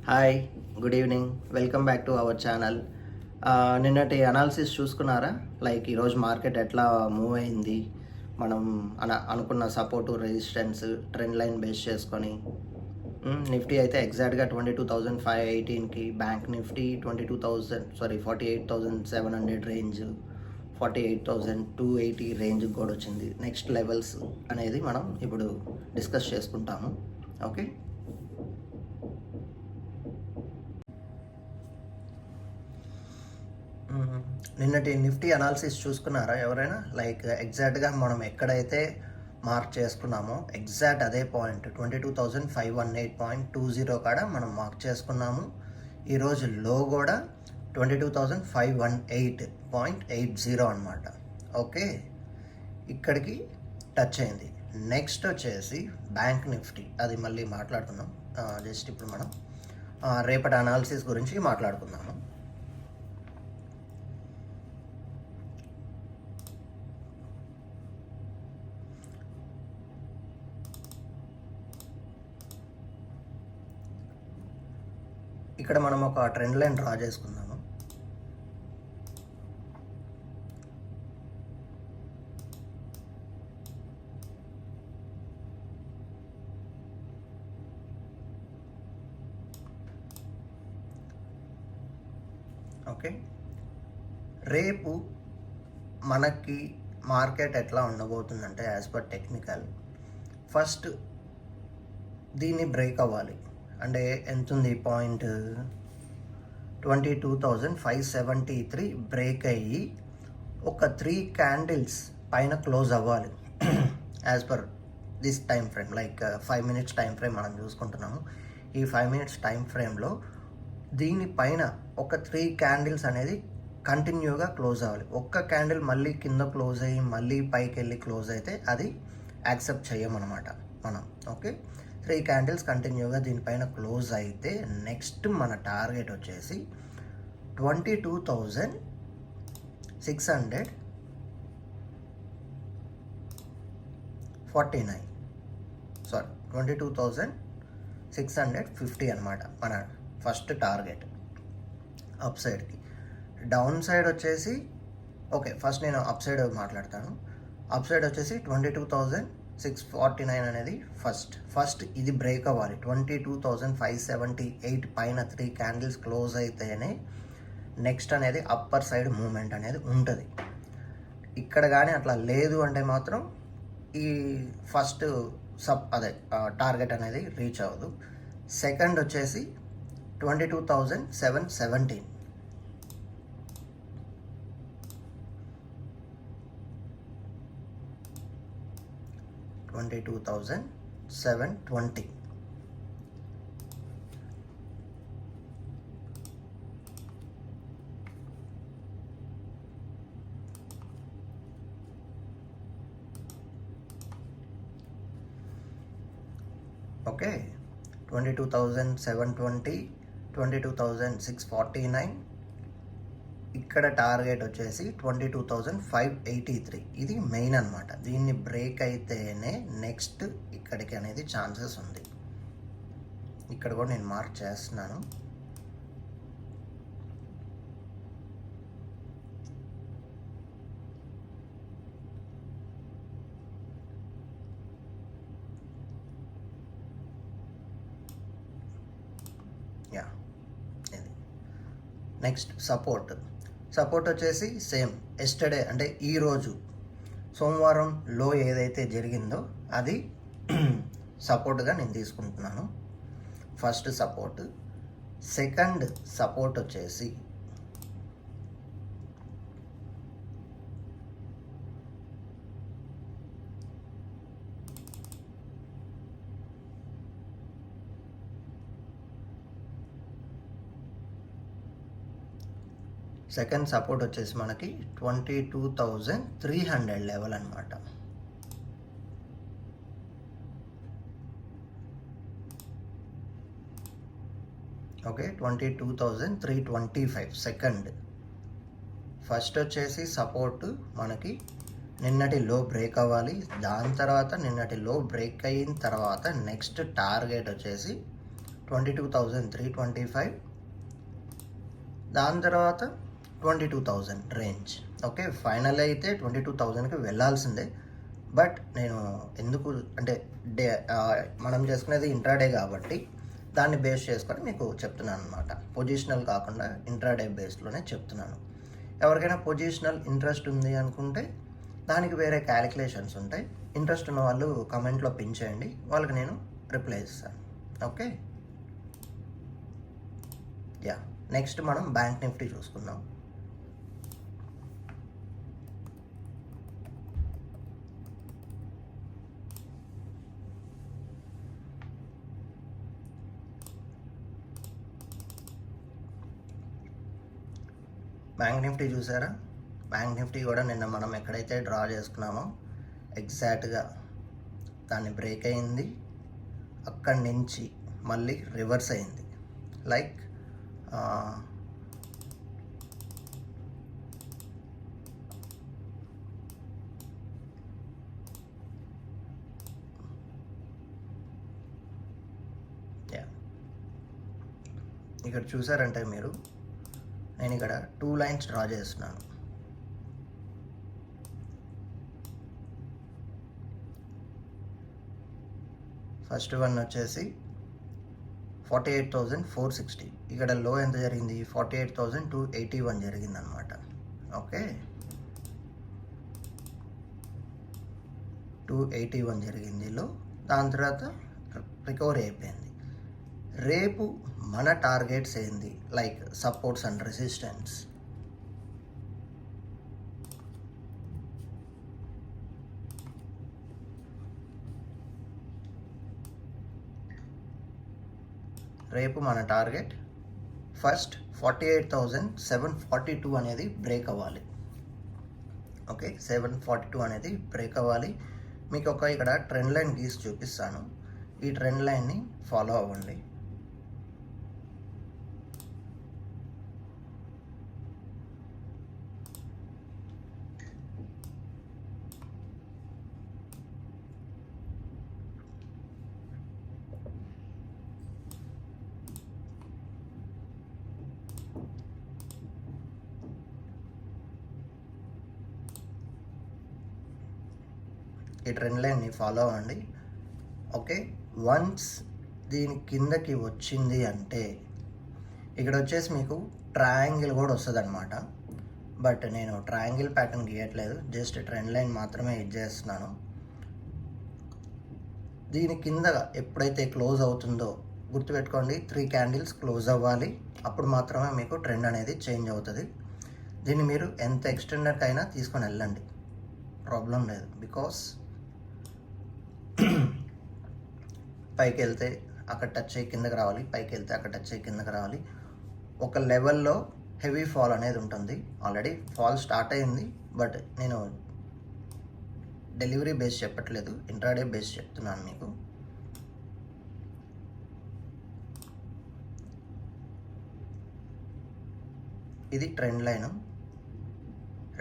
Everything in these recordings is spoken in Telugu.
Hi, good evening. Welcome back to our channel. నిన్నటి అనాలిసిస్ చూసుకున్నారా? లైక్ ఈరోజు మార్కెట్ ఎట్లా మూవ్ అయింది, మనం అనుకున్న support resistance trend line base చేసుకొని. నిఫ్టీ అయితే ఎగ్జాక్ట్గా 22,518కి, బ్యాంక్ నిఫ్టీ 48,700 రేంజ్, 48,280 రేంజ్కి కూడా వచ్చింది. నెక్స్ట్ లెవెల్స్ అనేది మనం ఇప్పుడు డిస్కస్ చేసుకుంటాము. ఓకే, నిన్నటి నిఫ్టీ అనాలిసిస్ చూసుకున్నారా ఎవరైనా? లైక్ ఎగ్జాక్ట్గా మనం ఎక్కడైతే మార్క్ చేసుకున్నామో ఎగ్జాక్ట్ అదే పాయింట్ 22,518.20 కాడ మనం మార్క్ చేసుకున్నాము. ఈరోజు లో కూడా 22,518.80 అనమాట. ఓకే, ఇక్కడికి టచ్ అయింది. నెక్స్ట్ వచ్చేసి బ్యాంక్ నిఫ్టీ, అది మళ్ళీ మాట్లాడుకుందాం. జస్ట్ ఇప్పుడు మనం రేపటి అనాలిసిస్ గురించి మాట్లాడుకుందాము. ఇక్కడ మనం ఒక ట్రెండ్ లైన్ డ్రా చేసుకుందాము. ఓకే, రేపు మనకి మార్కెట్ ఎట్లా ఉండబోతుందంటే యాజ్ పర్ టెక్నికల్, ఫస్ట్ దీన్ని బ్రేక్ అవ్వాలి. అంటే ఎంత ఉంది పాయింట్ 22,573 బ్రేక్ అయ్యి ఒక 3 క్యాండిల్స్ పైన క్లోజ్ అవ్వాలి as per this time frame. Like 5 minutes time frame మనం చూసుకుంటున్నాము. ఈ 5 మినిట్స్ టైం ఫ్రేమ్లో దీనిపైన ఒక 3 క్యాండిల్స్ అనేది కంటిన్యూగా క్లోజ్ అవ్వాలి. ఒక్క క్యాండిల్ మళ్ళీ కింద క్లోజ్ అయ్యి మళ్ళీ పైకి వెళ్ళి క్లోజ్ అయితే అది యాక్సెప్ట్ చేయమన్నమాట మనం. ఓకే, 3 క్యాండిల్స్ కంటిన్యూగా దీనిపైన క్లోజ్ అయితే నెక్స్ట్ మన టార్గెట్ వచ్చేసి 22,650 అనమాట మన ఫస్ట్ టార్గెట్ అప్ సైడ్కి. డౌన్ సైడ్ వచ్చేసి ఓకే, ఫస్ట్ నేను అప్ సైడ్ మాట్లాడతాను. అప్ సైడ్ వచ్చేసి 22,649 అనేది ఫస్ట్ ఇది బ్రేక్ అవ్వాలి. 22,578 పైన 3 క్యాండిల్స్ క్లోజ్ అయితేనే నెక్స్ట్ అనేది అప్పర్ సైడ్ మూమెంట్ అనేది ఉంటుంది. ఇక్కడ కానీ అట్లా లేదు అంటే మాత్రం ఈ ఫస్ట్ టార్గెట్ అనేది రీచ్ అవ్వదు. సెకండ్ వచ్చేసి 22,717. $22,720. ఓకే, 22,720, 22,649. ఇక్కడ టార్గెట్ వచ్చేసి 22,583. ఇది మెయిన్ అనమాట. దీన్ని బ్రేక్ అయితేనే నెక్స్ట్ ఇక్కడికి అనేది ఛాన్సెస్ ఉంది. ఇక్కడ కూడా నేను మార్క్ చేస్తున్నాను. ఇది నెక్స్ట్ సపోర్ట్ వచ్చేసి సేమ్ ఎస్టర్డే అంటే ఈరోజు సోమవారం లో ఏదైతే జరిగిందో అది సపోర్ట్గా నేను తీసుకుంటున్నాను. First support. సెకండ్ సపోర్ట్ వచ్చేసి మనకి 22,300 లెవెల్ అనమాట. Okay, 22,325 second. ఫస్ట్ వచ్చేసి సపోర్ట్ మనకి నిన్నటి లో బ్రేక్ అవ్వాలి. దాని తర్వాత నిన్నటి లో బ్రేక్ అయిన తర్వాత నెక్స్ట్ టార్గెట్ వచ్చేసి 22,325, దాని తర్వాత 22,000 రేంజ్. ఓకే, ఫైనల్ అయితే 22,000కి వెళ్ళాల్సిందే. బట్ నేను ఎందుకు అంటే మనం చేసుకునేది ఇంట్రాడే కాబట్టి దాన్ని బేస్ చేసుకొని మీకు చెప్తున్నాను అనమాట. పొజిషనల్ కాకుండా ఇంట్రాడే బేస్లోనే చెప్తున్నాను. ఎవరికైనా పొజిషనల్ ఇంట్రెస్ట్ ఉంది అనుకుంటే దానికి వేరే క్యాలిక్యులేషన్స్ ఉంటాయి. ఇంట్రెస్ట్ ఉన్న వాళ్ళు కమెంట్లో పిన్ చేయండి, వాళ్ళకి నేను రిప్లై ఇస్తాను. Okay, yeah. నెక్స్ట్ మనం బ్యాంక్ నిఫ్టీ చూసుకుందాం. బ్యాంక్ నిఫ్టీ చూసారా? బ్యాంక్ నిఫ్టీ కూడా నిన్న మనం ఎక్కడైతే డ్రా చేసుకున్నామో ఎగ్జాక్ట్గా దాన్ని బ్రేక్ అయింది. అక్కడి నుంచి మళ్ళీ రివర్స్ అయింది. లైక్ ఇక్కడ చూసారంటే మీరు, నేను ఇక్కడ 2 లైన్స్ డ్రా చేస్తున్నాను. ఫస్ట్ వన్ వచ్చేసి 48,460. ఇక్కడ లో ఎంత జరిగింది? 48,281 జరిగింది అనమాట. ఓకే, 281 జరిగింది లో. దాని తర్వాత రికవరీ అయిపోయింది. రేపు మన టార్గెట్స్ ఏంది? Like supports and resistance. రేపు మన టార్గెట్ ఫస్ట్ 48,742 అనేది బ్రేక్ అవ్వాలి. ఓకే, 742 అనేది బ్రేక్ అవ్వాలి. మీకు ఇక్కడ ట్రెండ్ లైన్ గీసి చూపిస్తాను. ఈ ట్రెండ్ లైన్ని ఫాలో అవ్వండి. ఈ ట్రెండ్ లైన్ని ఫాలో అవ్వండి. ఓకే, వన్స్ దీని కిందకి వచ్చింది అంటే ఇక్కడ వచ్చేసి మీకు ట్రయాంగిల్ కూడా వస్తుంది అనమాట. బట్ నేను ట్రయాంగిల్ ప్యాటర్న్ గీయట్లేదు, జస్ట్ ట్రెండ్ లైన్ మాత్రమే చేస్తున్నాను. దీని కింద ఎప్పుడైతే క్లోజ్ అవుతుందో గుర్తుపెట్టుకోండి, 3 క్యాండిల్స్ క్లోజ్ అవ్వాలి. అప్పుడు మాత్రమే మీకు ట్రెండ్ అనేది చేంజ్ అవుతుంది. దీన్ని మీరు ఎంత ఎక్స్టెండర్కి అయినా తీసుకొని వెళ్ళండి, ప్రాబ్లం లేదు. బికాస్ పైకి వెళ్తే అక్కడ టచ్ అయ్యి కిందకి రావాలి, పైకి వెళ్తే అక్కడ టచ్ అయ్యి కిందకి రావాలి. ఒక లెవెల్లో హెవీ ఫాల్ అనేది ఉంటుంది. ఆల్రెడీ ఫాల్ స్టార్ట్ అయింది, బట్ నేను డెలివరీ బేస్ చెప్పట్లేదు, ఇంట్రాడే బేస్ చెప్తున్నాను మీకు. ఇది ట్రెండ్ లైన్.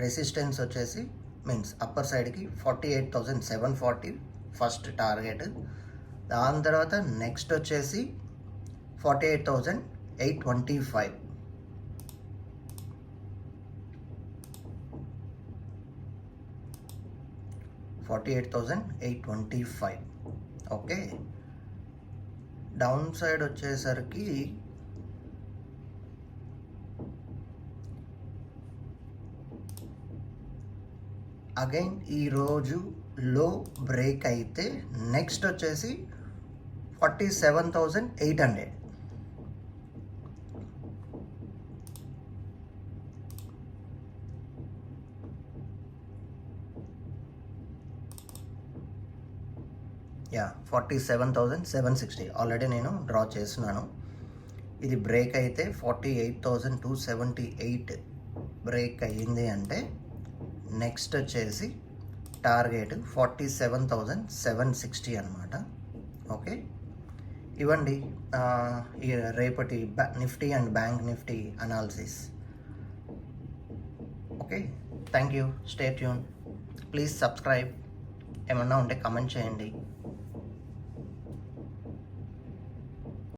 రెసిస్టెన్స్ వచ్చేసి మీన్స్ అప్పర్ సైడ్కి 48,740 ఫస్ట్ టార్గెట్. దాని తర్వాత నెక్స్ట్ వచ్చేసి 48,825. ఓకే, డౌన్ సైడ్ వచ్చేసరికి అగైన్ ఈరోజు లో బ్రేక్ అయితే నెక్స్ట్ వచ్చేసి 47,800. యా, 47,760 ఆల్రెడీ నేను డ్రా చేస్తున్నాను. ఇది బ్రేక్ అయితే 48,278 బ్రేక్ అయ్యింది అంటే నెక్స్ట్ వచ్చేసి టార్గెట్ 47,760 అనమాట. ఓకే, ఇవ్వండి ఈ రేపటి Nifty and bank Nifty analysis. Okay, thank you, stay tune, please subscribe. ఏమన్నా ఉంటే కమెంట్ చేయండి.